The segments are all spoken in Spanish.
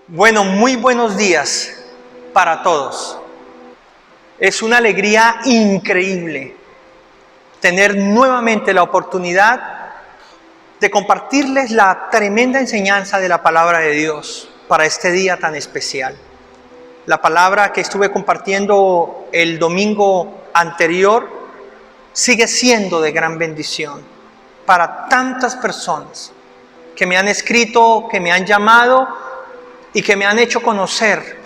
Bueno, muy buenos días para todos. Es una alegría increíble tener nuevamente la oportunidad de compartirles la tremenda enseñanza de la palabra de Dios para este día tan especial. La palabra que estuve compartiendo el domingo anterior sigue siendo de gran bendición para tantas personas que me han escrito, que me han llamado y que me han hecho conocer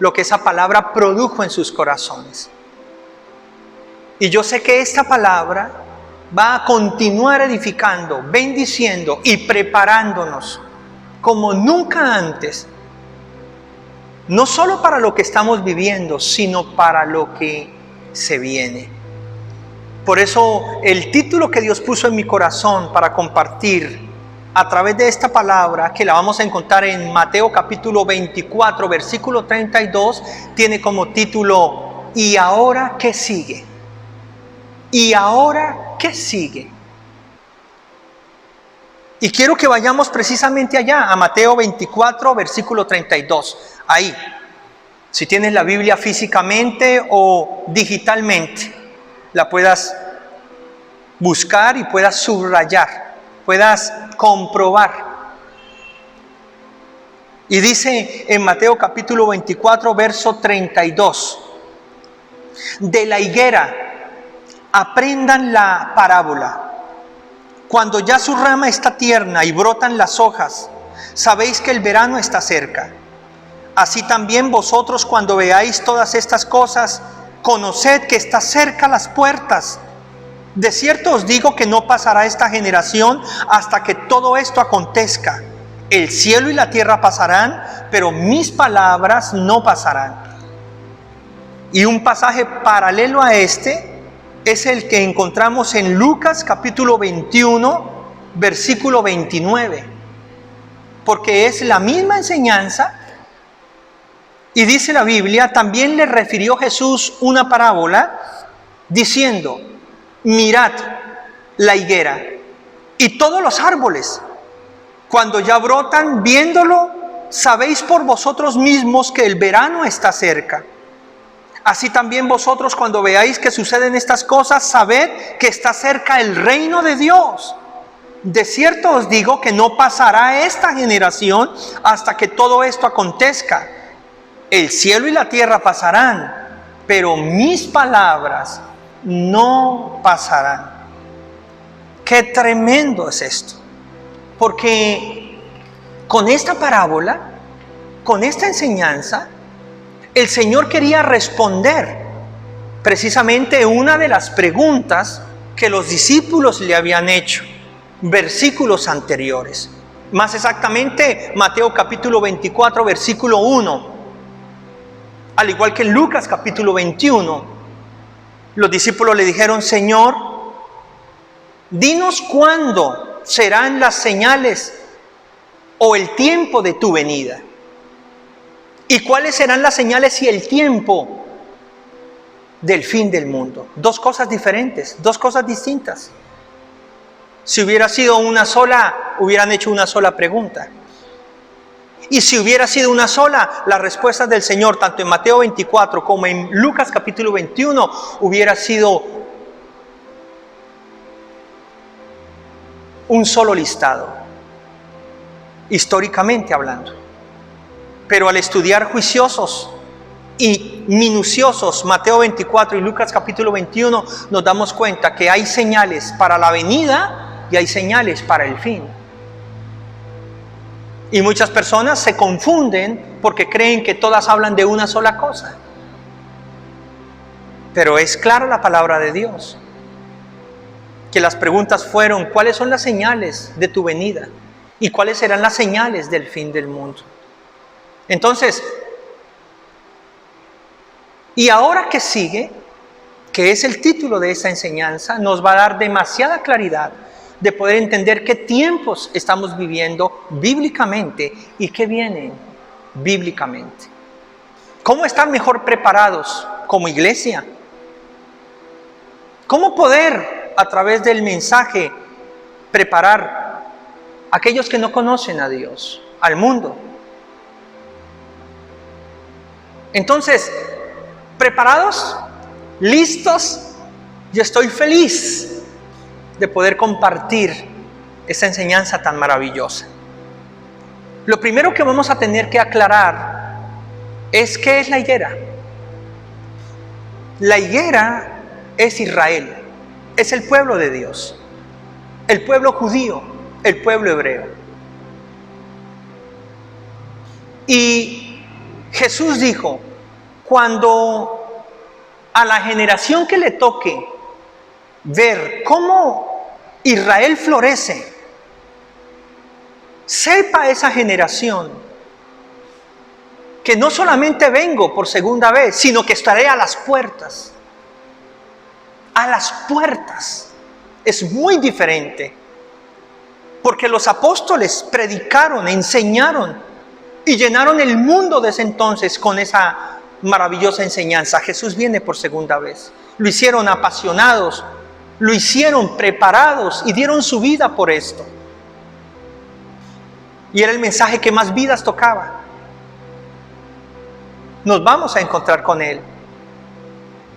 lo que esa palabra produjo en sus corazones. Y yo sé que esta palabra va a continuar edificando, bendiciendo y preparándonos como nunca antes, no solo para lo que estamos viviendo, sino para lo que se viene. Por eso el título que Dios puso en mi corazón para compartir a través de esta palabra, que la vamos a encontrar en Mateo capítulo 24, versículo 32, tiene como título: ¿Y ahora qué sigue? ¿Y ahora qué sigue? Y quiero que vayamos precisamente allá, a Mateo 24, versículo 32. Ahí, si tienes la Biblia físicamente o digitalmente, la puedas buscar y puedas subrayar, puedas comprobar. Y dice en Mateo capítulo 24, verso 32: de la higuera aprendan la parábola. Cuando ya su rama está tierna y brotan las hojas, sabéis que el verano está cerca. Así también vosotros, cuando veáis todas estas cosas, conoced que está cerca las puertas. De cierto os digo que no pasará esta generación hasta que todo esto acontezca. El cielo y la tierra pasarán, pero mis palabras no pasarán. Y un pasaje paralelo a este es el que encontramos en Lucas capítulo 21, versículo 29. Porque es la misma enseñanza. Y dice la Biblia: también le refirió Jesús una parábola diciendo: mirad la higuera y todos los árboles, cuando ya brotan, viéndolo, sabéis por vosotros mismos que el verano está cerca. Así también vosotros, cuando veáis que suceden estas cosas, sabed que está cerca el reino de Dios. De cierto os digo que no pasará esta generación hasta que todo esto acontezca. El cielo y la tierra pasarán, pero mis palabras no pasarán. Qué tremendo es esto, porque con esta parábola, con esta enseñanza, el Señor quería responder precisamente una de las preguntas que los discípulos le habían hecho versículos anteriores. Más exactamente, Mateo capítulo 24, versículo 1. Al igual que en Lucas capítulo 21, los discípulos le dijeron: Señor, dinos cuándo serán las señales o el tiempo de tu venida. ¿Y cuáles serán las señales y el tiempo del fin del mundo? Dos cosas diferentes, dos cosas distintas. Si hubiera sido una sola, hubieran hecho una sola pregunta. Y si hubiera sido una sola, las respuestas del Señor, tanto en Mateo 24 como en Lucas capítulo 21, hubiera sido un solo listado, históricamente hablando. Pero al estudiar juiciosos y minuciosos Mateo 24 y Lucas capítulo 21, nos damos cuenta que hay señales para la venida y hay señales para el fin. Y muchas personas se confunden porque creen que todas hablan de una sola cosa. Pero es clara la palabra de Dios, que las preguntas fueron: ¿cuáles son las señales de tu venida? ¿Y cuáles serán las señales del fin del mundo? Entonces, ¿y ahora qué sigue? Que es el título de esta enseñanza, nos va a dar demasiada claridad de poder entender qué tiempos estamos viviendo bíblicamente y qué vienen bíblicamente. ¿Cómo estar mejor preparados como iglesia? ¿Cómo poder, a través del mensaje, preparar a aquellos que no conocen a Dios, al mundo? Entonces, ¿preparados? ¿Listos? Yo estoy feliz de poder compartir esta enseñanza tan maravillosa. Lo primero que vamos a tener que aclarar es ¿qué es la higuera? La higuera es Israel, es el pueblo de Dios, el pueblo judío, el pueblo hebreo. Y Jesús dijo, cuando a la generación que le toque ver cómo Israel florece, sepa esa generación que no solamente vengo por segunda vez, sino que estaré a las puertas. A las puertas. Es muy diferente. Porque los apóstoles predicaron, enseñaron y llenaron el mundo de ese entonces con esa maravillosa enseñanza. Jesús viene por segunda vez. Lo hicieron apasionados, lo hicieron preparados y dieron su vida por esto. Y era el mensaje que más vidas tocaba. Nos vamos a encontrar con Él.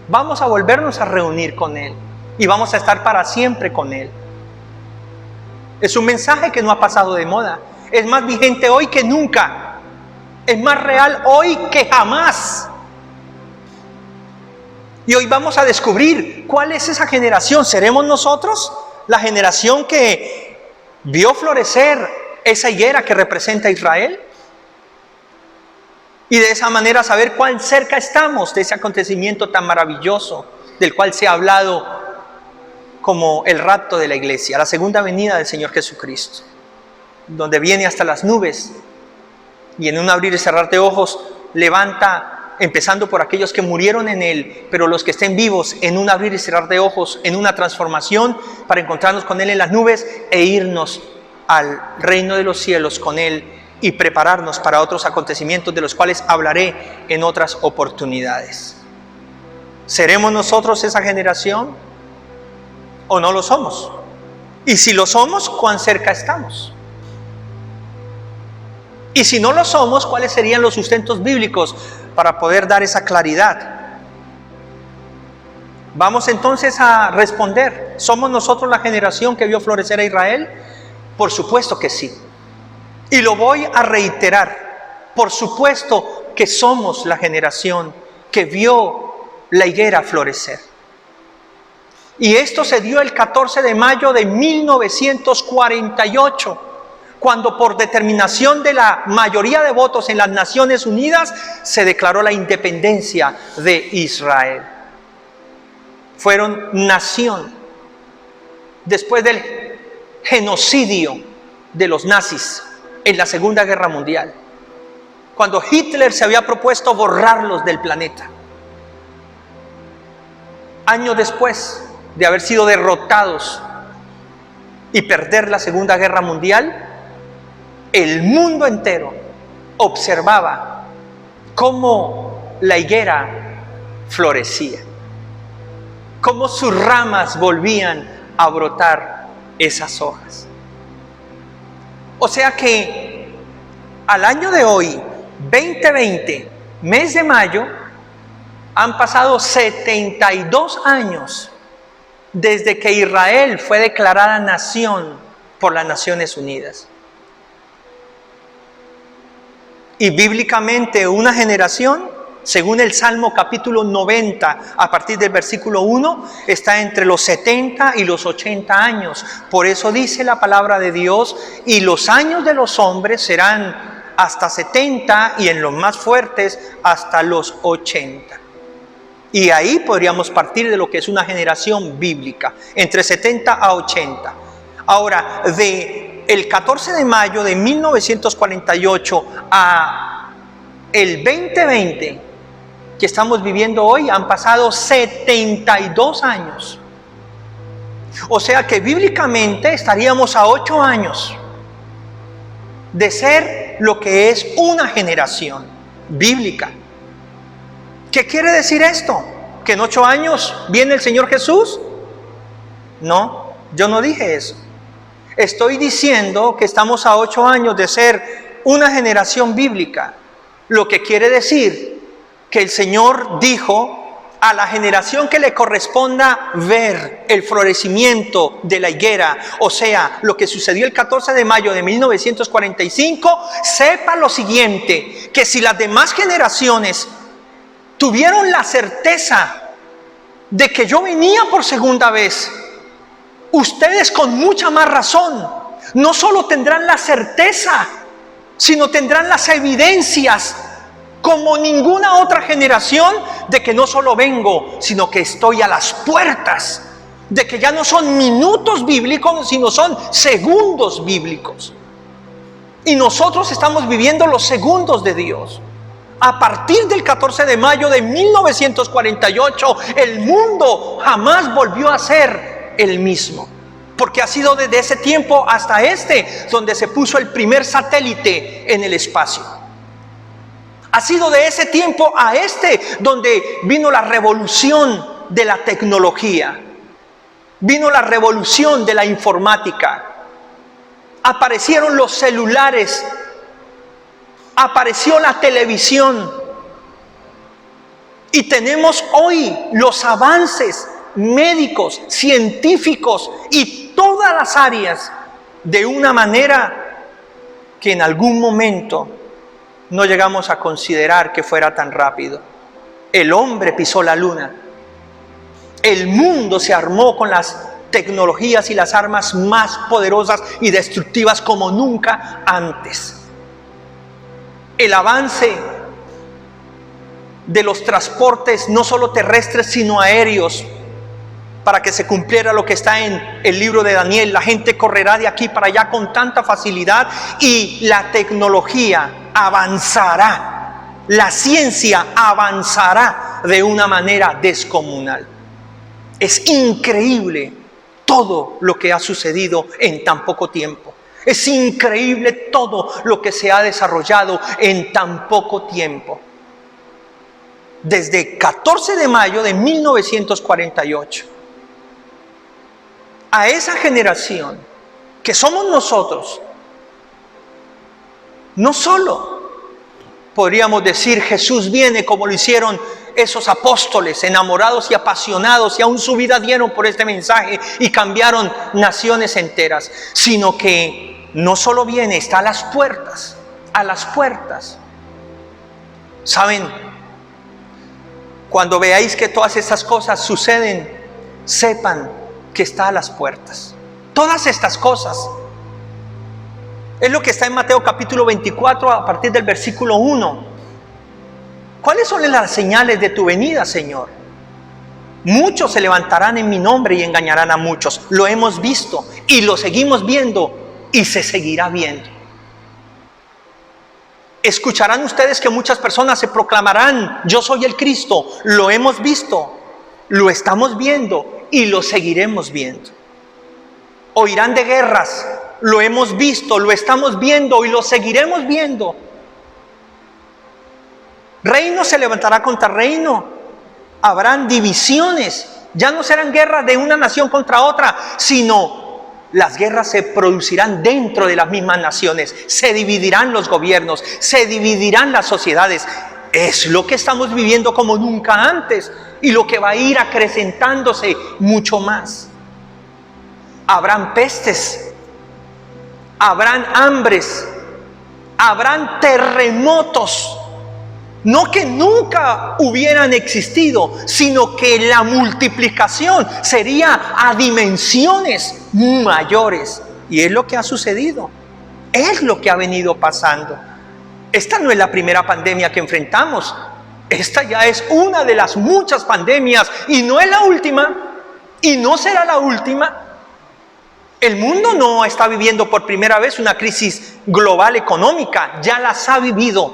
Vamos a volvernos a reunir con Él. Y vamos a estar para siempre con Él. Es un mensaje que no ha pasado de moda. Es más vigente hoy que nunca. Es más real hoy que jamás. Y hoy vamos a descubrir cuál es esa generación. ¿Seremos nosotros la generación que vio florecer esa higuera que representa a Israel? Y de esa manera saber cuán cerca estamos de ese acontecimiento tan maravilloso del cual se ha hablado como el rapto de la iglesia, la segunda venida del Señor Jesucristo, donde viene hasta las nubes y en un abrir y cerrar de ojos levanta, empezando por aquellos que murieron en Él, pero los que estén vivos en un abrir y cerrar de ojos, en una transformación para encontrarnos con Él en las nubes e irnos al reino de los cielos con Él y prepararnos para otros acontecimientos de los cuales hablaré en otras oportunidades. ¿Seremos nosotros esa generación o no lo somos? Y si lo somos, ¿cuán cerca estamos? Y si no lo somos, ¿cuáles serían los sustentos bíblicos para poder dar esa claridad? Vamos entonces a responder. ¿Somos nosotros la generación que vio florecer a Israel? Por supuesto que sí. Y lo voy a reiterar. Por supuesto que somos la generación que vio la higuera florecer. Y esto se dio el 14 de mayo de 1948, cuando por determinación de la mayoría de votos en las Naciones Unidas se declaró la independencia de Israel. Fueron nación después del genocidio de los nazis en la Segunda Guerra Mundial, cuando Hitler se había propuesto borrarlos del planeta. Años después de haber sido derrotados y perder la Segunda Guerra Mundial, el mundo entero observaba cómo la higuera florecía, cómo sus ramas volvían a brotar esas hojas. O sea que al año de hoy, 2020, mes de mayo, han pasado 72 años desde que Israel fue declarada nación por las Naciones Unidas. Y bíblicamente una generación, según el Salmo capítulo 90, a partir del versículo 1, está entre los 70 y los 80 años. Por eso dice la palabra de Dios, y los años de los hombres serán hasta 70 y en los más fuertes hasta los 80. Y ahí podríamos partir de lo que es una generación bíblica, entre 70 a 80. Ahora, de el 14 de mayo de 1948 a el 2020 que estamos viviendo hoy, han pasado 72 años. O sea que bíblicamente estaríamos a 8 años de ser lo que es una generación bíblica. ¿Qué quiere decir esto? ¿Que en 8 años viene el Señor Jesús? No, yo no dije eso. Estoy diciendo que estamos a 8 años de ser una generación bíblica, lo que quiere decir que el Señor dijo: a la generación que le corresponda ver el florecimiento de la higuera, o sea, lo que sucedió el 14 de mayo de 1945, sepa lo siguiente, que si las demás generaciones tuvieron la certeza de que yo venía por segunda vez, ustedes con mucha más razón, no solo tendrán la certeza, sino tendrán las evidencias como ninguna otra generación de que no solo vengo, sino que estoy a las puertas, de que ya no son minutos bíblicos, sino son segundos bíblicos. Y nosotros estamos viviendo los segundos de Dios. A partir del 14 de mayo de 1948, el mundo jamás volvió a ser el mismo, porque ha sido desde ese tiempo hasta donde se puso el primer satélite en el espacio. Ha sido de ese tiempo a donde vino la revolución de la tecnología, vino la revolución de la informática, aparecieron los celulares, apareció la televisión, y tenemos hoy los avances médicos, científicos y todas las áreas de una manera que en algún momento no llegamos a considerar que fuera tan rápido. El hombre pisó la luna. El mundo se armó con las tecnologías y las armas más poderosas y destructivas como nunca antes. El avance de los transportes, no solo terrestres, sino aéreos, para que se cumpliera lo que está en el libro de Daniel. La gente correrá de aquí para allá con tanta facilidad, y la tecnología avanzará, la ciencia avanzará de una manera descomunal. Es increíble todo lo que ha sucedido en tan poco tiempo. Es increíble todo lo que se ha desarrollado en tan poco tiempo. Desde 14 de mayo de 1948. A esa generación que somos nosotros, no solo podríamos decir Jesús viene, como lo hicieron esos apóstoles enamorados y apasionados, y aún su vida dieron por este mensaje y cambiaron naciones enteras, sino que no solo viene, está a las puertas, a las puertas. ¿Saben? Cuando veáis que todas estas cosas suceden, sepan que está a las puertas. Todas estas cosas es lo que está en Mateo capítulo 24 a partir del versículo 1. ¿Cuáles son las señales de tu venida, Señor? Muchos se levantarán en mi nombre y engañarán a muchos. Lo hemos visto y lo seguimos viendo y se seguirá viendo. Escucharán ustedes que muchas personas se proclamarán: yo soy el Cristo. Lo hemos visto, lo estamos viendo y lo seguiremos viendo. Oirán de guerras. Lo hemos visto, lo estamos viendo y lo seguiremos viendo. Reino se levantará contra reino. Habrán divisiones. Ya no serán guerras de una nación contra otra, sino las guerras se producirán dentro de las mismas naciones. Se dividirán los gobiernos, se dividirán las sociedades. Es lo que estamos viviendo como nunca antes, y lo que va a ir acrecentándose mucho más. Habrán pestes, habrán hambres, habrán terremotos, no que nunca hubieran existido, sino que la multiplicación sería a dimensiones mayores. Y es lo que ha sucedido, es lo que ha venido pasando. Esta no es la primera pandemia que enfrentamos. Esta ya es una de las muchas pandemias, y no es la última, y no será la última. El mundo no está viviendo por primera vez una crisis global económica, ya las ha vivido,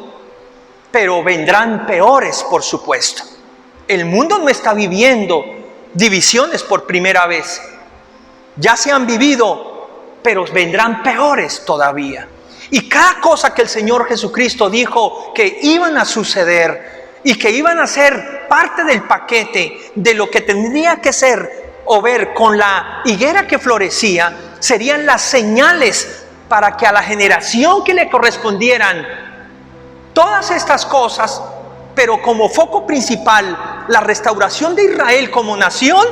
pero vendrán peores, por supuesto. El mundo no está viviendo divisiones por primera vez, ya se han vivido, pero vendrán peores todavía. Y cada cosa que el Señor Jesucristo dijo que iban a suceder y que iban a ser parte del paquete de lo que tendría que ser o ver con la higuera que florecía, serían las señales para que a la generación que le correspondieran todas estas cosas pero como foco principal, la restauración de Israel como nación,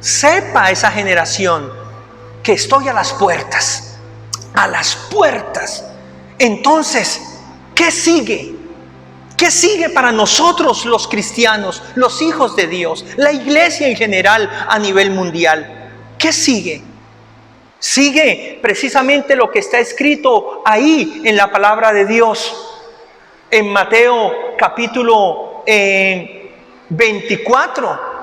sepa esa generación que estoy a las puertas, a las puertas. Entonces, ¿qué sigue? ¿Qué sigue para nosotros los cristianos, los hijos de Dios, la iglesia en general a nivel mundial? ¿Qué sigue? Sigue precisamente lo que está escrito ahí en la palabra de Dios. En Mateo capítulo 24.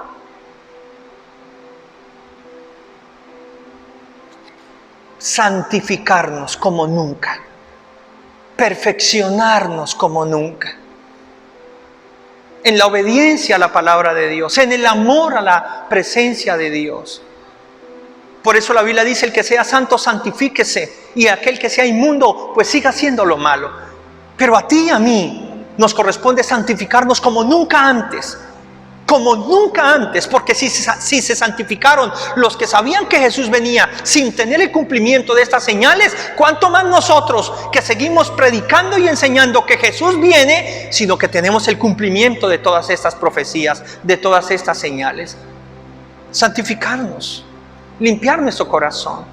Santificarnos como nunca. Perfeccionarnos como nunca. En la obediencia a la palabra de Dios. En el amor a la presencia de Dios. Por eso la Biblia dice: el que sea santo, santifíquese. Y aquel que sea inmundo, pues siga haciendo lo malo. Pero a ti y a mí nos corresponde santificarnos como nunca antes. Como nunca antes. Porque si se santificaron los que sabían que Jesús venía sin tener el cumplimiento de estas señales, ¿cuánto más nosotros que seguimos predicando y enseñando que Jesús viene, sino que tenemos el cumplimiento de todas estas profecías, de todas estas señales? Santificarnos. Limpiar nuestro corazón.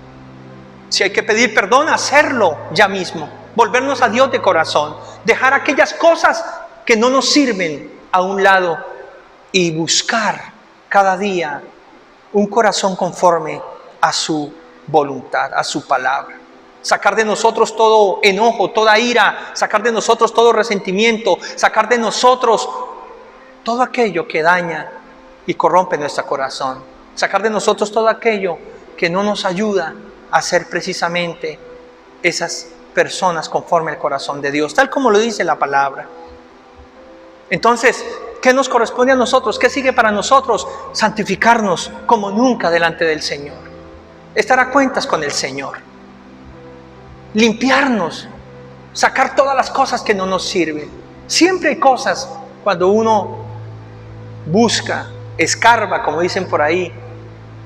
Si hay que pedir perdón, hacerlo ya mismo. Volvernos a Dios de corazón. Dejar aquellas cosas que no nos sirven a un lado y buscar cada día un corazón conforme a su voluntad, a su palabra. Sacar de nosotros todo enojo, toda ira, sacar de nosotros todo resentimiento, sacar de nosotros todo aquello que daña y corrompe nuestro corazón. Sacar de nosotros todo aquello que no nos ayuda a ser precisamente esas personas conforme al corazón de Dios, tal como lo dice la palabra. Entonces, ¿qué nos corresponde a nosotros? ¿Qué sigue para nosotros? Santificarnos como nunca delante del Señor. Estar a cuentas con el Señor. Limpiarnos. Sacar todas las cosas que no nos sirven. Siempre hay cosas cuando uno busca, escarba, como dicen por ahí,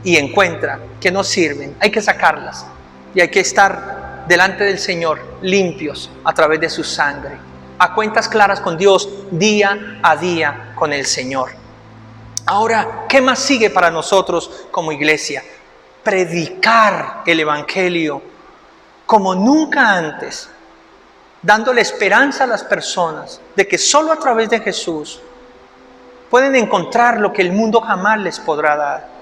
y encuentra que no sirven. Hay que sacarlas. Y hay que estar delante del Señor limpios a través de su sangre. A cuentas claras con Dios, día a día con el Señor. Ahora, ¿qué más sigue para nosotros como iglesia? Predicar el Evangelio como nunca antes, dándole esperanza a las personas de que solo a través de Jesús pueden encontrar lo que el mundo jamás les podrá dar,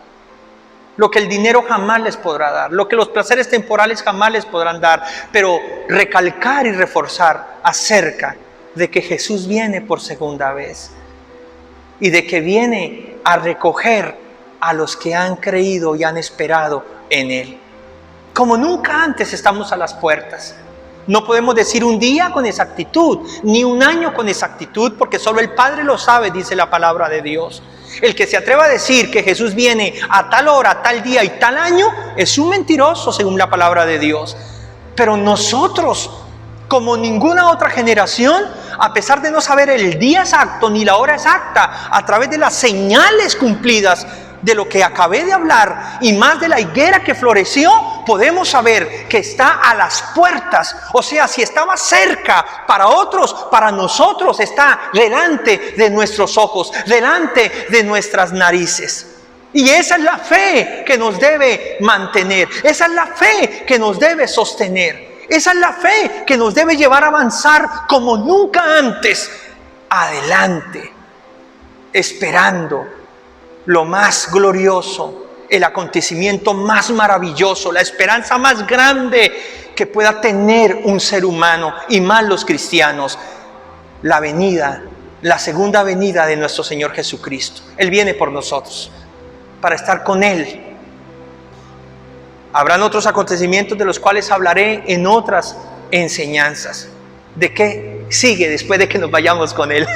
lo que el dinero jamás les podrá dar, lo que los placeres temporales jamás les podrán dar, pero recalcar y reforzar acerca de que Jesús viene por segunda vez y de que viene a recoger a los que han creído y han esperado en Él. Como nunca antes estamos a las puertas. No podemos decir un día con exactitud, ni un año con exactitud, porque solo el Padre lo sabe, dice la palabra de Dios. El que se atreva a decir que Jesús viene a tal hora, tal día y tal año, es un mentiroso según la palabra de Dios. Pero nosotros, como ninguna otra generación, a pesar de no saber el día exacto ni la hora exacta, a través de las señales cumplidas de lo que acabé de hablar y más de la higuera que floreció, podemos saber que está a las puertas. O sea, si estaba cerca para otros, para nosotros está delante de nuestros ojos, delante de nuestras narices. Y esa es la fe que nos debe mantener, esa es la fe que nos debe sostener, esa es la fe que nos debe llevar a avanzar como nunca antes, adelante, esperando lo más glorioso, el acontecimiento más maravilloso, la esperanza más grande que pueda tener un ser humano y más los cristianos, la venida, la segunda venida de nuestro Señor Jesucristo. Él viene por nosotros para estar con Él. Habrán otros acontecimientos de los cuales hablaré en otras enseñanzas. ¿De qué sigue después de que nos vayamos con Él?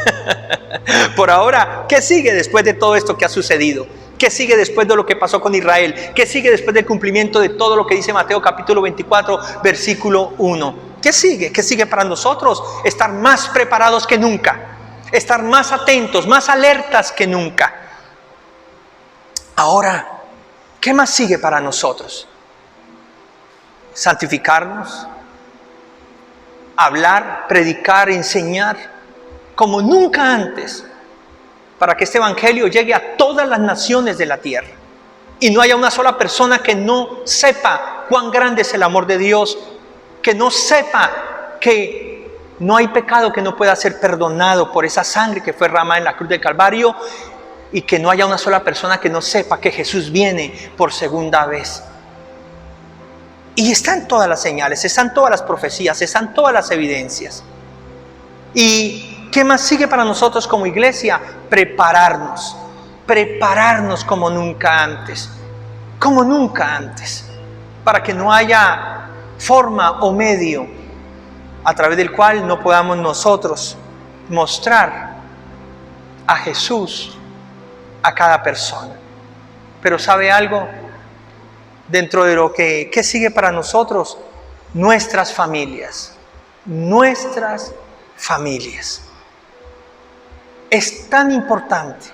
Por ahora, ¿qué sigue después de todo esto que ha sucedido? ¿Qué sigue después de lo que pasó con Israel? ¿Qué sigue después del cumplimiento de todo lo que dice Mateo capítulo 24, versículo 1? ¿Qué sigue? ¿Qué sigue para nosotros? Estar más preparados que nunca. Estar más atentos, más alertas que nunca. Ahora, ¿qué más sigue para nosotros? Santificarnos, hablar, predicar, enseñar como nunca antes, para que este evangelio llegue a todas las naciones de la tierra y no haya una sola persona que no sepa cuán grande es el amor de Dios, que no sepa que no hay pecado que no pueda ser perdonado por esa sangre que fue derramada en la cruz del Calvario, y que no haya una sola persona que no sepa que Jesús viene por segunda vez. Y están todas las señales, están todas las profecías, están todas las evidencias. ¿Y qué más sigue para nosotros como iglesia? Prepararnos como nunca antes, para que no haya forma o medio a través del cual no podamos nosotros mostrar a Jesús a cada persona. Pero ¿sabe algo? Dentro de lo que sigue para nosotros, nuestras familias. Es tan importante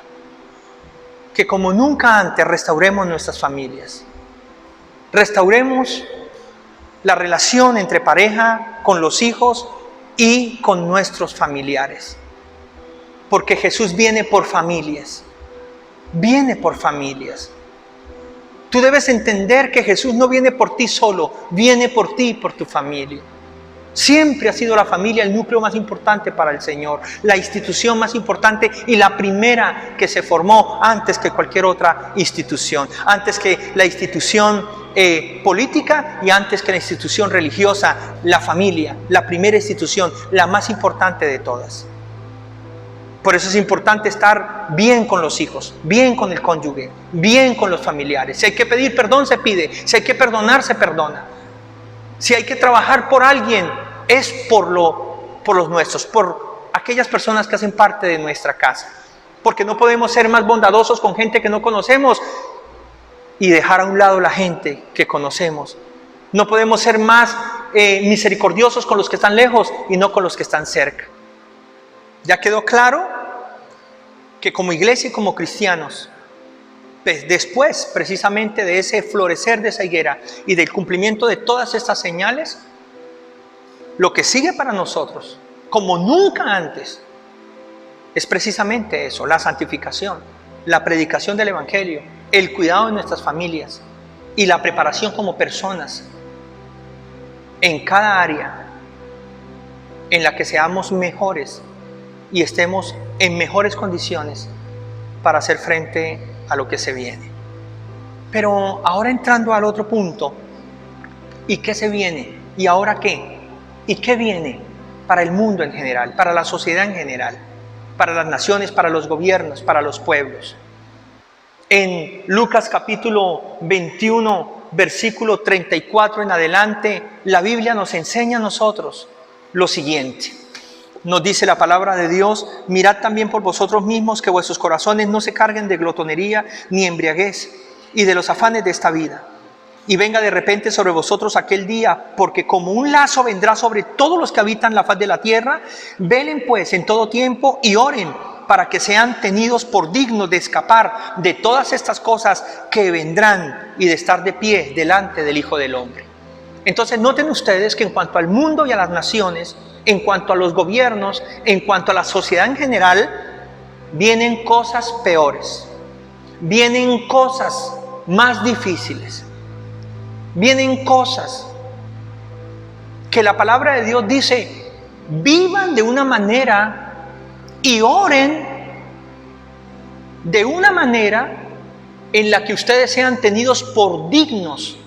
que como nunca antes restauremos nuestras familias. Restauremos la relación entre pareja, con los hijos y con nuestros familiares. Porque Jesús viene por familias. Tú debes entender que Jesús no viene por ti solo, viene por ti y por tu familia. Siempre ha sido la familia el núcleo más importante para el Señor, la institución más importante y la primera que se formó antes que cualquier otra institución, antes que la institución política y antes que la institución religiosa. La familia, la primera institución, la más importante de todas. Por eso es importante estar bien con los hijos, bien con el cónyuge, bien con los familiares. Si hay que pedir perdón, se pide. Si hay que perdonar, se perdona. Si hay que trabajar por alguien, es por los nuestros, por aquellas personas que hacen parte de nuestra casa. Porque no podemos ser más bondadosos con gente que no conocemos y dejar a un lado la gente que conocemos. No podemos ser más misericordiosos con los que están lejos y no con los que están cerca. ¿Ya quedó claro? Que como iglesia y como cristianos, después precisamente de ese florecer de esa higuera y del cumplimiento de todas estas señales, lo que sigue para nosotros, como nunca antes, es precisamente eso: la santificación, la predicación del evangelio, el cuidado de nuestras familias y la preparación como personas en cada área en la que seamos mejores y estemos en mejores condiciones para hacer frente a lo que se viene. Pero ahora entrando al otro punto, ¿y qué se viene? ¿Y ahora qué? ¿Y qué viene para el mundo en general, para la sociedad en general, para las naciones, para los gobiernos, para los pueblos? En Lucas capítulo 21, versículo 34 en adelante, la Biblia nos enseña a nosotros lo siguiente. Nos dice la palabra de Dios: mirad también por vosotros mismos que vuestros corazones no se carguen de glotonería ni embriaguez y de los afanes de esta vida. Y venga de repente sobre vosotros aquel día, porque como un lazo vendrá sobre todos los que habitan la faz de la tierra. Velen pues en todo tiempo y oren para que sean tenidos por dignos de escapar de todas estas cosas que vendrán y de estar de pie delante del Hijo del Hombre. Entonces noten ustedes que en cuanto al mundo y a las naciones, en cuanto a los gobiernos, en cuanto a la sociedad en general, vienen cosas peores, vienen cosas más difíciles, vienen cosas que la palabra de Dios dice: vivan de una manera y oren de una manera en la que ustedes sean tenidos por dignos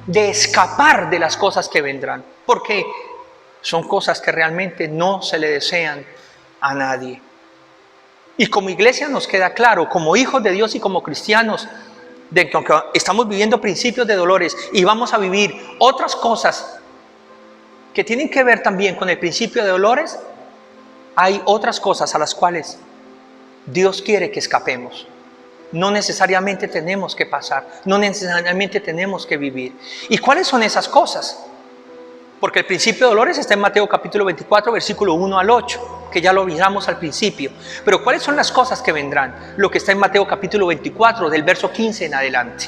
de escapar de las cosas que vendrán, porque son cosas que realmente no se le desean a nadie. Y como iglesia nos queda claro, como hijos de Dios y como cristianos, de que aunque estamos viviendo principios de dolores y vamos a vivir otras cosas que tienen que ver también con el principio de dolores, hay otras cosas a las cuales Dios quiere que escapemos. No necesariamente tenemos que pasar, no necesariamente tenemos que vivir. ¿Y cuáles son esas cosas? Porque el principio de dolores está en Mateo capítulo 24, versículo 1 al 8, que ya lo miramos al principio. Pero ¿cuáles son las cosas que vendrán? Lo que está en Mateo capítulo 24, del verso 15 en adelante.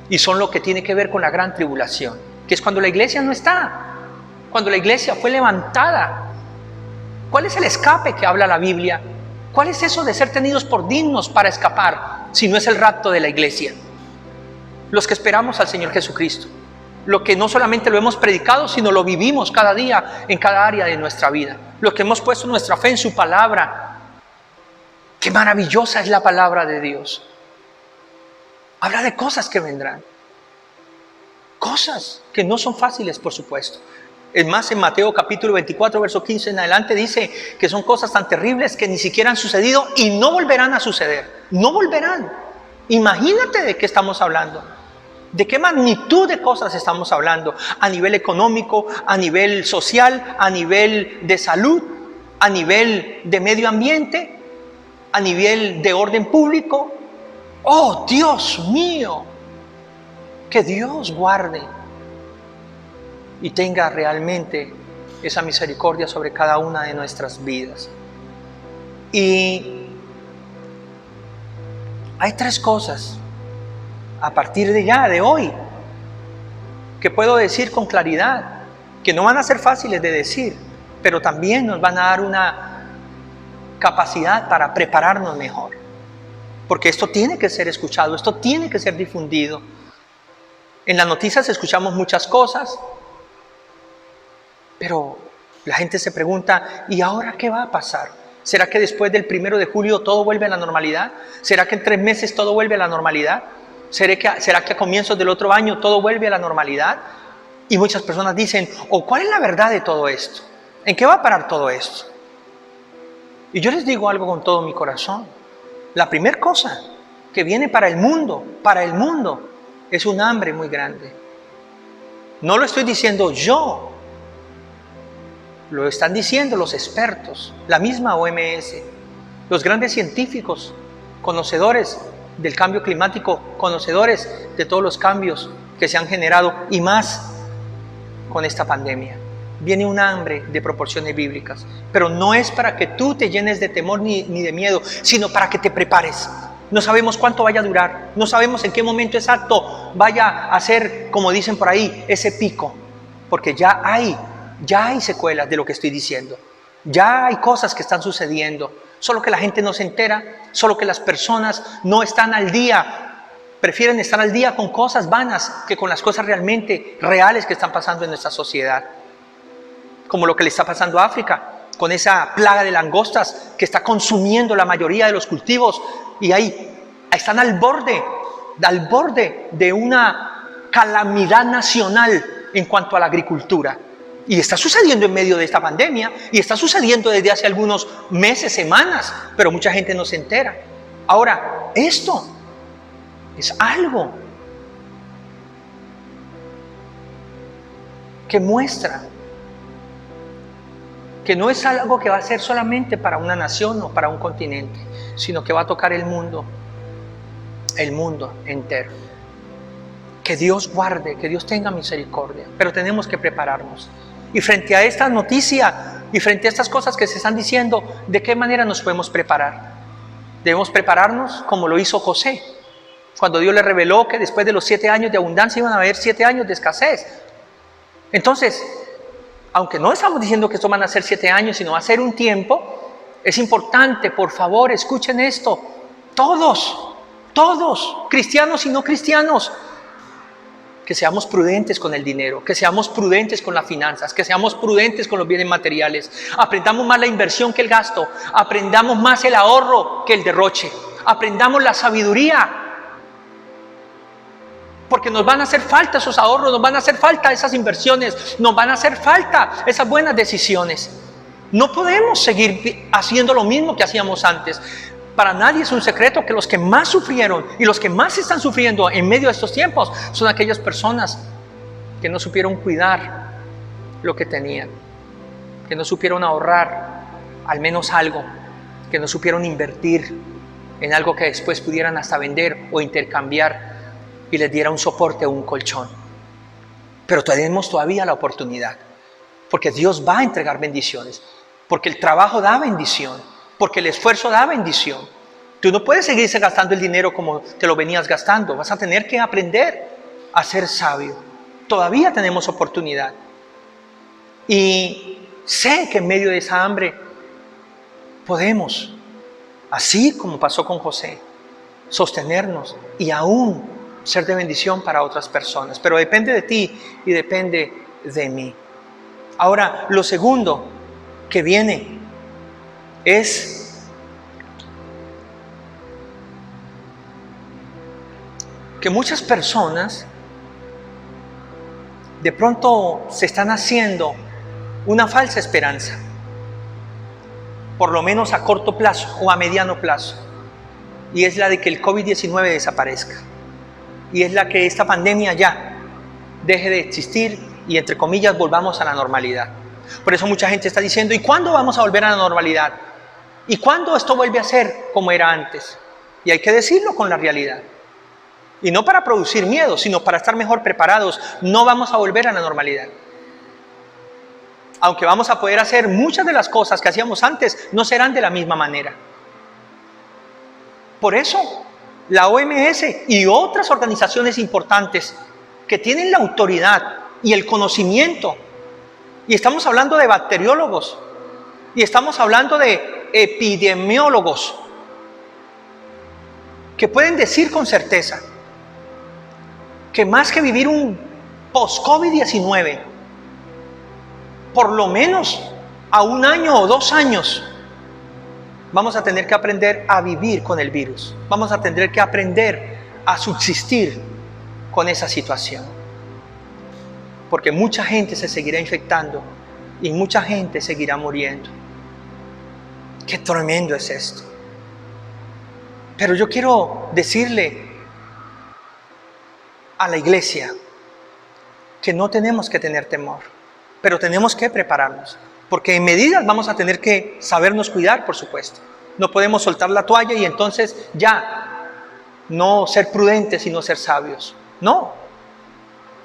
Y son lo que tiene que ver con la gran tribulación, que es cuando la iglesia no está, cuando la iglesia fue levantada ¿Cuál es el escape que habla la Biblia? ¿Cuál es eso de ser tenidos por dignos para escapar si no es el rapto de la iglesia? Los que esperamos al Señor Jesucristo. Lo que no solamente lo hemos predicado, sino lo vivimos cada día en cada área de nuestra vida. Los que hemos puesto nuestra fe en su palabra. Qué maravillosa es la palabra de Dios. Habla de cosas que vendrán. Cosas que no son fáciles, por supuesto. Es más, en Mateo capítulo 24, verso 15 en adelante dice que son cosas tan terribles que ni siquiera han sucedido y no volverán a suceder. No volverán. Imagínate de qué estamos hablando. ¿De qué magnitud de cosas estamos hablando? A nivel económico, a nivel social, a nivel de salud, a nivel de medio ambiente, a nivel de orden público. ¡Oh, Dios mío! Que Dios guarde y tenga realmente esa misericordia sobre cada una de nuestras vidas. Y hay tres cosas a partir de ya, de hoy, que puedo decir con claridad, que no van a ser fáciles de decir, pero también nos van a dar una capacidad para prepararnos mejor. Porque esto tiene que ser escuchado, esto tiene que ser difundido. En las noticias escuchamos muchas cosas, pero la gente se pregunta, ¿y ahora qué va a pasar? ¿Será que después del 1 de julio todo vuelve a la normalidad? ¿Será que en 3 meses todo vuelve a la normalidad? ¿Será que a comienzos del otro año todo vuelve a la normalidad? Y muchas personas dicen, ¿cuál es la verdad de todo esto? ¿En qué va a parar todo esto? Y yo les digo algo con todo mi corazón. La primera cosa que viene para el mundo, es un hambre muy grande. No lo estoy diciendo yo, lo están diciendo los expertos, la misma OMS, los grandes científicos, conocedores del cambio climático, conocedores de todos los cambios que se han generado y más con esta pandemia. Viene un hambre de proporciones bíblicas, pero no es para que tú te llenes de temor ni de miedo, sino para que te prepares. No sabemos cuánto vaya a durar, no sabemos en qué momento exacto vaya a ser, como dicen por ahí, ese pico, porque ya hay secuelas de lo que estoy diciendo, ya hay cosas que están sucediendo, solo que la gente no se entera, solo que las personas no están al día, prefieren estar al día con cosas vanas que con las cosas realmente reales que están pasando en nuestra sociedad. Como lo que le está pasando a África, con esa plaga de langostas que está consumiendo la mayoría de los cultivos y ahí están al borde de una calamidad nacional en cuanto a la agricultura. Y está sucediendo en medio de esta pandemia y está sucediendo desde hace algunos meses, semanas, pero mucha gente no se entera. Ahora, esto es algo que muestra que no es algo que va a ser solamente para una nación o para un continente, sino que va a tocar el mundo entero. Que Dios guarde, que Dios tenga misericordia, pero tenemos que prepararnos. Y frente a esta noticia y frente a estas cosas que se están diciendo, ¿de qué manera nos podemos preparar? Debemos prepararnos como lo hizo José, cuando Dios le reveló que después de los 7 años de abundancia iban a haber 7 años de escasez. Entonces, aunque no estamos diciendo que esto van a ser 7 años, sino va a ser un tiempo, es importante, por favor, escuchen esto, todos, cristianos y no cristianos, que seamos prudentes con el dinero, que seamos prudentes con las finanzas, que seamos prudentes con los bienes materiales, aprendamos más la inversión que el gasto, aprendamos más el ahorro que el derroche, aprendamos la sabiduría, porque nos van a hacer falta esos ahorros, nos van a hacer falta esas inversiones, nos van a hacer falta esas buenas decisiones. No podemos seguir haciendo lo mismo que hacíamos antes. Para nadie es un secreto que los que más sufrieron y los que más están sufriendo en medio de estos tiempos son aquellas personas que no supieron cuidar lo que tenían, que no supieron ahorrar al menos algo, que no supieron invertir en algo que después pudieran hasta vender o intercambiar y les diera un soporte o un colchón. Pero tenemos todavía la oportunidad, porque Dios va a entregar bendiciones, porque el trabajo da bendición, porque el esfuerzo da bendición. Tú no puedes seguirse gastando el dinero como te lo venías gastando, vas a tener que aprender a ser sabio. Todavía tenemos oportunidad. Y sé que en medio de esa hambre podemos, así como pasó con José, sostenernos y aún ser de bendición para otras personas. Pero depende de ti y depende de mí. Ahora, lo segundo que viene es que muchas personas de pronto se están haciendo una falsa esperanza, por lo menos a corto plazo o a mediano plazo, y es la de que el COVID-19 desaparezca, y es la que esta pandemia ya deje de existir y, entre comillas, volvamos a la normalidad. Por eso mucha gente está diciendo, ¿y cuándo vamos a volver a la normalidad? ¿Y cuándo esto vuelve a ser como era antes? Y hay que decirlo con la realidad. Y no para producir miedo, sino para estar mejor preparados. No vamos a volver a la normalidad. Aunque vamos a poder hacer muchas de las cosas que hacíamos antes, no serán de la misma manera. Por eso, la OMS y otras organizaciones importantes que tienen la autoridad y el conocimiento, y estamos hablando de bacteriólogos, y estamos hablando de epidemiólogos, que pueden decir con certeza que más que vivir un post-COVID-19, por lo menos a 1 año o 2 años, vamos a tener que aprender a vivir con el virus. Vamos a tener que aprender a subsistir con esa situación. Porque mucha gente se seguirá infectando y mucha gente seguirá muriendo. Qué tremendo es esto. Pero yo quiero decirle a la iglesia que no tenemos que tener temor, pero tenemos que prepararnos, porque en medidas vamos a tener que sabernos cuidar, por supuesto. No podemos soltar la toalla y entonces ya no ser prudentes, sino ser sabios. No,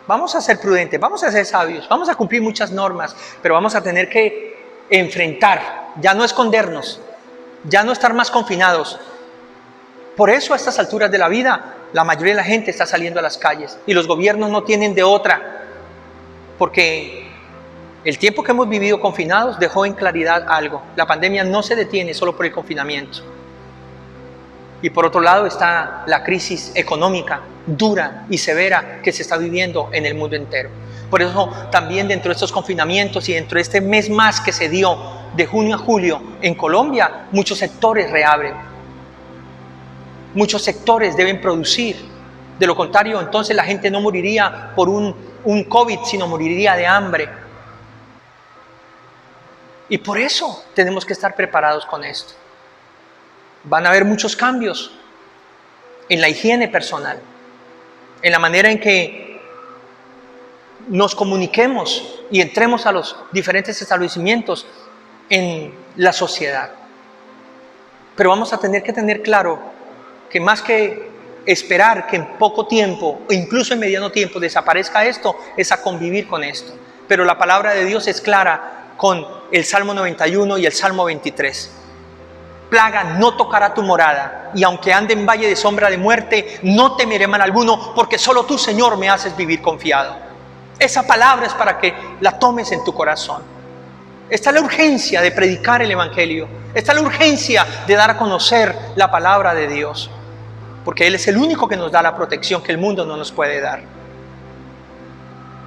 vamos a ser prudentes, vamos a ser sabios, vamos a cumplir muchas normas, pero vamos a tener que enfrentar, ya no escondernos, ya no estar más confinados. Por eso a estas alturas de la vida, la mayoría de la gente está saliendo a las calles y los gobiernos no tienen de otra, porque el tiempo que hemos vivido confinados dejó en claridad algo. La pandemia no se detiene solo por el confinamiento. Y por otro lado está la crisis económica dura y severa que se está viviendo en el mundo entero. Por eso también dentro de estos confinamientos y dentro de este mes más que se dio de junio a julio en Colombia, muchos sectores reabren. Muchos sectores deben producir. De lo contrario, entonces la gente no moriría por un COVID, sino moriría de hambre. Y por eso tenemos que estar preparados con esto. Van a haber muchos cambios en la higiene personal, en la manera en que nos comuniquemos y entremos a los diferentes establecimientos en la sociedad. Pero vamos a tener que tener claro que más que esperar que en poco tiempo o incluso en mediano tiempo desaparezca esto, es a convivir con esto. Pero la palabra de Dios es clara con el Salmo 91 y el Salmo 23. Plaga no tocará tu morada, y aunque ande en valle de sombra de muerte, no temeré mal alguno, porque solo tú, Señor, me haces vivir confiado. Esa palabra es para que la tomes en tu corazón. Está la urgencia de predicar el Evangelio. Está la urgencia de dar a conocer la palabra de Dios, porque Él es el único que nos da la protección que el mundo no nos puede dar.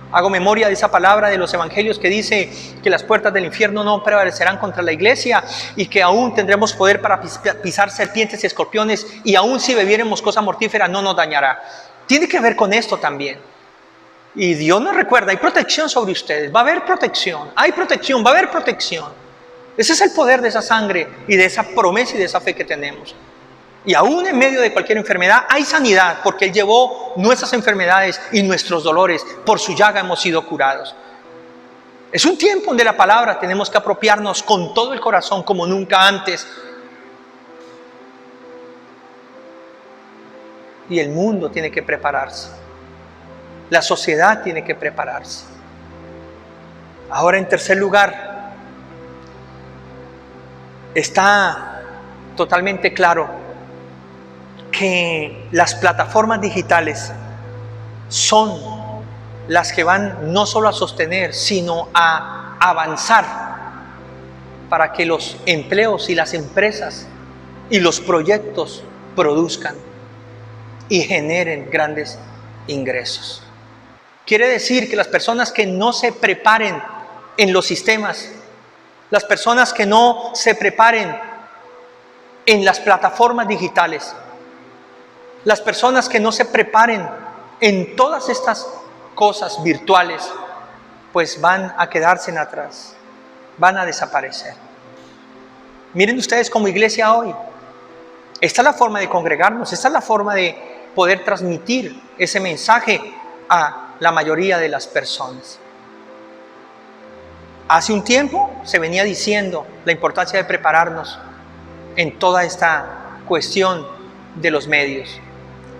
Hago memoria de esa palabra de los evangelios que dice que las puertas del infierno no prevalecerán contra la iglesia y que aún tendremos poder para pisar serpientes y escorpiones, y aún si bebiéremos cosa mortífera no nos dañará. Tiene que ver con esto también. Y Dios nos recuerda, hay protección sobre ustedes, va a haber protección, hay protección, va a haber protección. Ese es el poder de esa sangre y de esa promesa y de esa fe que tenemos. Y aún en medio de cualquier enfermedad hay sanidad, porque Él llevó nuestras enfermedades y nuestros dolores. Por su llaga hemos sido curados. Es un tiempo donde la palabra tenemos que apropiarnos con todo el corazón como nunca antes. Y el mundo tiene que prepararse. La sociedad tiene que prepararse. Ahora, en tercer lugar, está totalmente claro que las plataformas digitales son las que van no solo a sostener, sino a avanzar para que los empleos y las empresas y los proyectos produzcan y generen grandes ingresos. Quiere decir que las personas que no se preparen en los sistemas, las personas que no se preparen en las plataformas digitales, las personas que no se preparen en todas estas cosas virtuales, pues van a quedarse en atrás, van a desaparecer. Miren ustedes como iglesia hoy, esta es la forma de congregarnos, esta es la forma de poder transmitir ese mensaje a la mayoría de las personas. Hace un tiempo se venía diciendo la importancia de prepararnos en toda esta cuestión de los medios.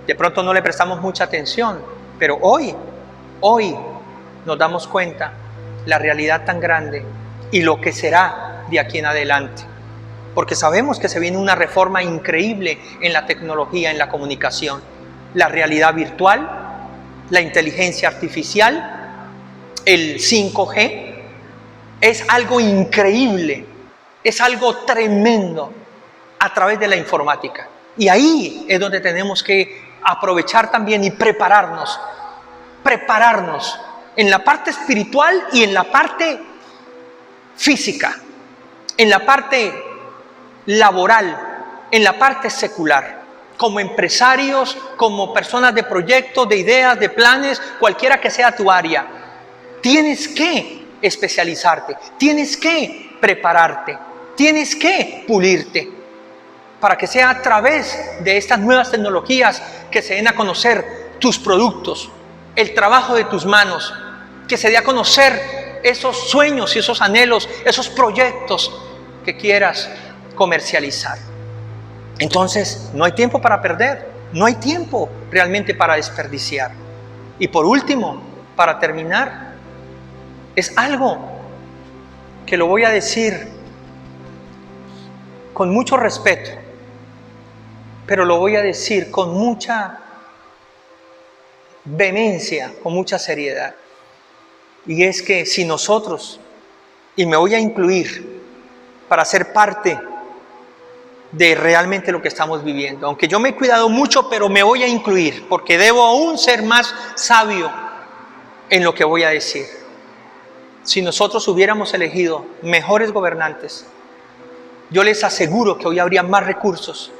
De pronto no le prestamos mucha atención, pero hoy nos damos cuenta la realidad tan grande y lo que será de aquí en adelante. Porque sabemos que se viene una reforma increíble en la tecnología, en la comunicación. La realidad virtual, la inteligencia artificial, el 5G, es algo increíble, es algo tremendo a través de la informática. Y ahí es donde tenemos que aprovechar también y prepararnos en la parte espiritual y en la parte física, en la parte laboral, en la parte secular, como empresarios, como personas de proyectos, de ideas, de planes, cualquiera que sea tu área. Tienes que especializarte, tienes que prepararte, tienes que pulirte, para que sea a través de estas nuevas tecnologías que se den a conocer tus productos, el trabajo de tus manos, que se dé a conocer esos sueños y esos anhelos, esos proyectos que quieras comercializar. Entonces, no hay tiempo para perder, no hay tiempo realmente para desperdiciar. Y por último, para terminar, es algo que lo voy a decir con mucho respeto, pero lo voy a decir con mucha vehemencia, con mucha seriedad. Y es que si nosotros, y me voy a incluir para ser parte de realmente lo que estamos viviendo, aunque yo me he cuidado mucho, pero me voy a incluir, porque debo aún ser más sabio en lo que voy a decir. Si nosotros hubiéramos elegido mejores gobernantes, yo les aseguro que hoy habría más recursos.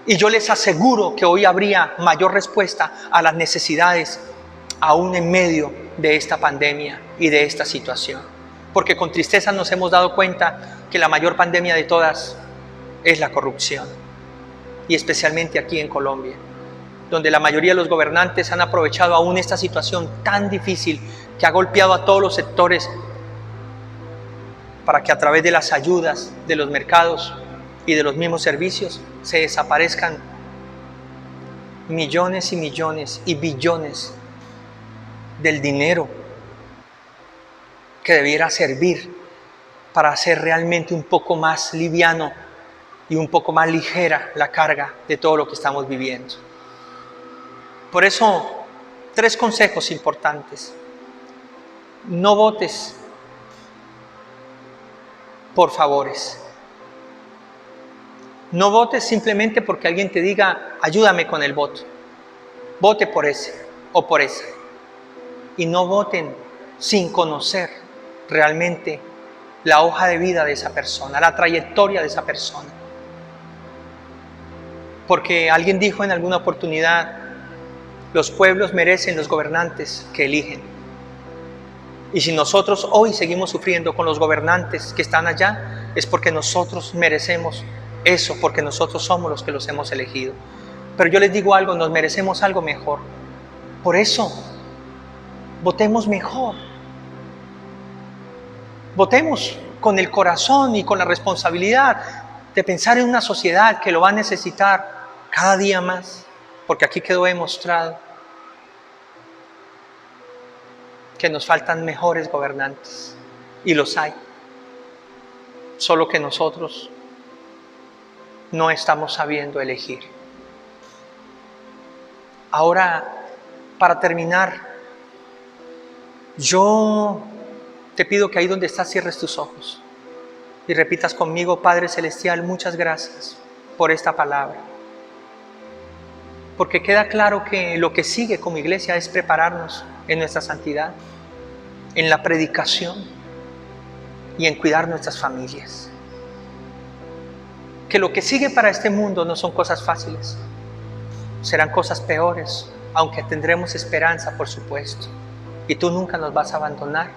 Y yo les aseguro que hoy habría mayor respuesta a las necesidades, aún en medio de esta pandemia y de esta situación. Porque con tristeza nos hemos dado cuenta que la mayor pandemia de todas es la corrupción. Y especialmente aquí en Colombia, donde la mayoría de los gobernantes han aprovechado aún esta situación tan difícil que ha golpeado a todos los sectores para que a través de las ayudas, de los mercados y de los mismos servicios se desaparezcan millones y millones y billones del dinero que debiera servir para hacer realmente un poco más liviano y un poco más ligera la carga de todo lo que estamos viviendo. Por eso, 3 consejos importantes. No votes por favores. No votes simplemente porque alguien te diga, ayúdame con el voto. Vote por ese o por esa. Y no voten sin conocer realmente la hoja de vida de esa persona, la trayectoria de esa persona. Porque alguien dijo en alguna oportunidad, los pueblos merecen los gobernantes que eligen. Y si nosotros hoy seguimos sufriendo con los gobernantes que están allá, es porque nosotros merecemos eso, porque nosotros somos los que los hemos elegido. Pero yo les digo algo, nos merecemos algo mejor. Por eso, votemos mejor. Votemos con el corazón y con la responsabilidad de pensar en una sociedad que lo va a necesitar cada día más, porque aquí quedó demostrado que nos faltan mejores gobernantes, y los hay, solo que nosotros no estamos sabiendo elegir. Ahora, para terminar, yo te pido que ahí donde estás cierres tus ojos y repitas conmigo: Padre Celestial, muchas gracias por esta palabra. Porque queda claro que lo que sigue como iglesia es prepararnos en nuestra santidad, en la predicación y en cuidar nuestras familias. Que lo que sigue para este mundo no son cosas fáciles, serán cosas peores, aunque tendremos esperanza, por supuesto. Y tú nunca nos vas a abandonar,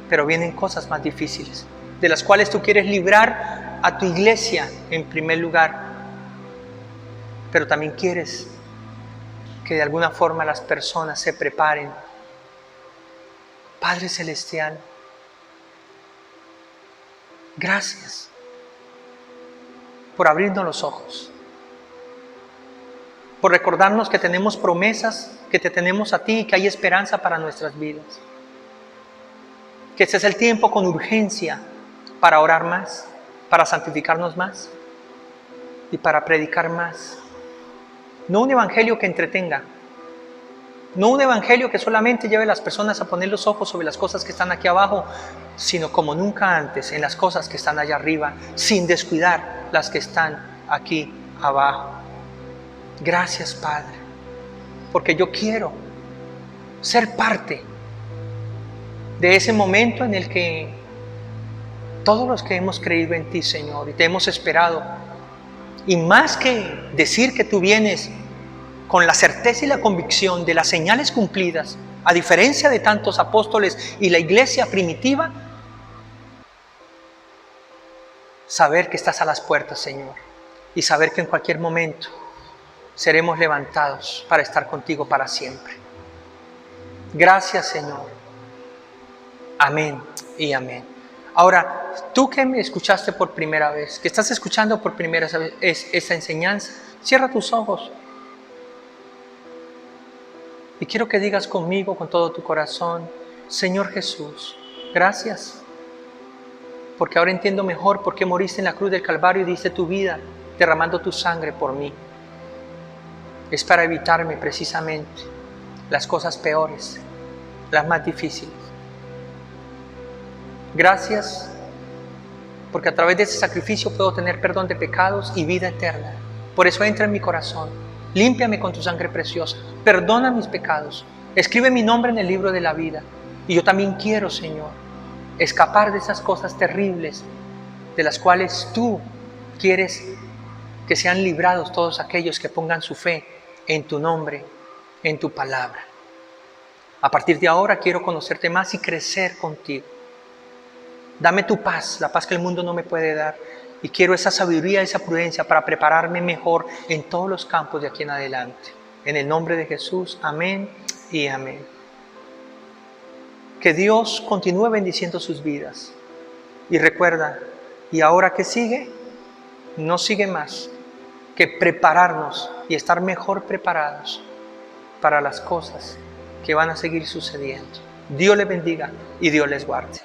pero vienen cosas más difíciles, de las cuales tú quieres librar a tu iglesia en primer lugar, pero también quieres que de alguna forma las personas se preparen. Padre Celestial, gracias por abrirnos los ojos, por recordarnos que tenemos promesas, que te tenemos a ti y que hay esperanza para nuestras vidas. Que este es el tiempo con urgencia para orar más, para santificarnos más y para predicar más. No un evangelio que entretenga, no un evangelio que solamente lleve a las personas a poner los ojos sobre las cosas que están aquí abajo, sino como nunca antes en las cosas que están allá arriba, sin descuidar las que están aquí abajo. Gracias, Padre, porque yo quiero ser parte de ese momento en el que todos los que hemos creído en ti, Señor, y te hemos esperado, y más que decir que tú vienes con la certeza y la convicción de las señales cumplidas, a diferencia de tantos apóstoles y la iglesia primitiva, saber que estás a las puertas, Señor, y saber que en cualquier momento seremos levantados para estar contigo para siempre. Gracias, Señor. Amén y amén. Ahora, tú que me escuchaste por primera vez, que estás escuchando por primera vez esta enseñanza, cierra tus ojos. Y quiero que digas conmigo, con todo tu corazón: Señor Jesús, gracias. Porque ahora entiendo mejor por qué moriste en la cruz del Calvario y diste tu vida, derramando tu sangre por mí. Es para evitarme precisamente las cosas peores, las más difíciles. Gracias, porque a través de ese sacrificio puedo tener perdón de pecados y vida eterna. Por eso entra en mi corazón, límpiame con tu sangre preciosa, perdona mis pecados, escribe mi nombre en el libro de la vida. Y yo también quiero, Señor, escapar de esas cosas terribles de las cuales tú quieres que sean librados todos aquellos que pongan su fe en tu nombre, en tu palabra. A partir de ahora quiero conocerte más y crecer contigo. Dame tu paz, la paz que el mundo no me puede dar. Y quiero esa sabiduría, esa prudencia para prepararme mejor en todos los campos de aquí en adelante. En el nombre de Jesús, amén y amén. Que Dios continúe bendiciendo sus vidas. Y recuerda, ¿y ahora qué sigue? No sigue más que prepararnos y estar mejor preparados para las cosas que van a seguir sucediendo. Dios les bendiga y Dios les guarde.